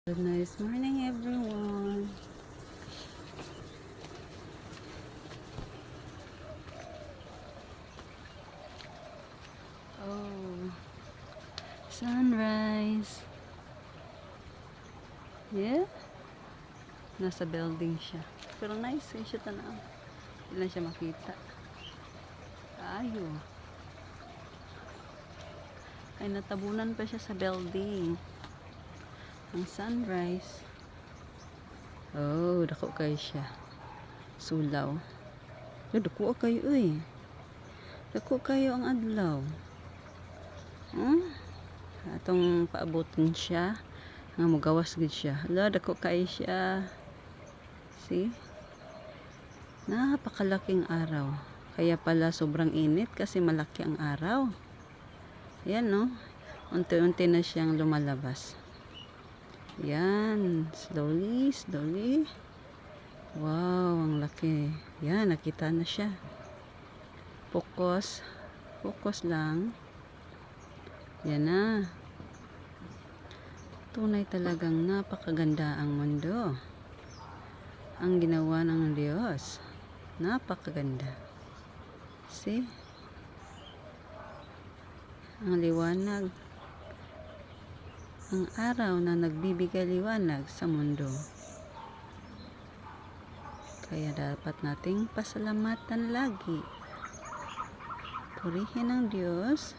Good nice morning, everyone. Oh, sunrise. Yeah, nasa building siya. Pero nice siya tanaw. Hindi lang siya makita. Ayo. Ay, natabunan pa siya sa building. Ang sunrise. Oh, dako kayo siya. Sulaw. Dako kayo, uy. Dako kayo ang adlaw. Atong paabotin siya. Nga mugawas gid siya. Hala, dako kayo siya. See? Napakalaking araw. Kaya pala sobrang init kasi malaki ang araw. Yan, no? Unti-unti na siyang lumalabas. Yan. Slowly, slowly. Wow, ang laki. Yan, nakita na siya. Focus. Focus lang. Yan na. Tunay talagang napakaganda ang mundo. Ang ginawa ng Diyos. Napakaganda. See? Ang liwanag. Ang araw na nagbibigay liwanag sa mundo. Kaya dapat nating pasalamatan lagi. Purihin ang Diyos.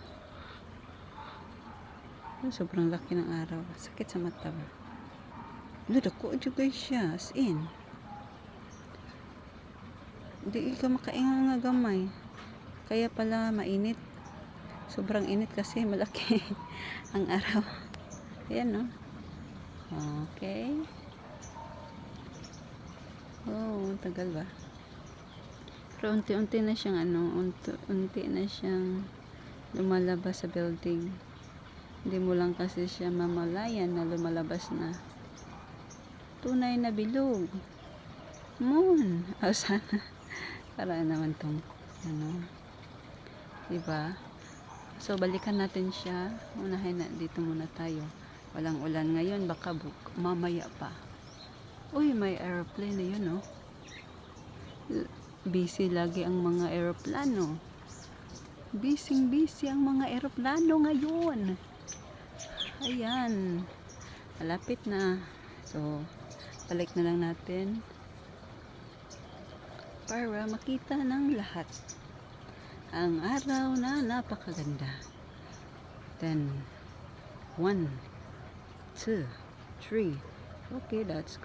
Sobrang laki ng araw. Sakit sa mata ba? Dako juga siya. As in. Hindi ka makaingon nga gamay. Kaya pala mainit. Sobrang init kasi malaki ang araw. Ayan, no? Okay. Oh, tagal ba? Pero unti-unti na siyang unti na siyang lumalabas sa building. Hindi mo lang kasi siya mamalayan na lumalabas na. Tunay na bilog. Moon. Sana. Para naman tong diba? So balikan natin siya. Unahin na dito muna tayo. Walang ulan ngayon, baka mamaya pa. Uy, may airplane na yun, no? Busy lagi ang mga aeroplano. Busy ang mga aeroplano ngayon. Ayan. Malapit na. So, balik na lang natin para makita ng lahat ang araw na napakaganda. Then 1, 2, 3. Okay, that's good.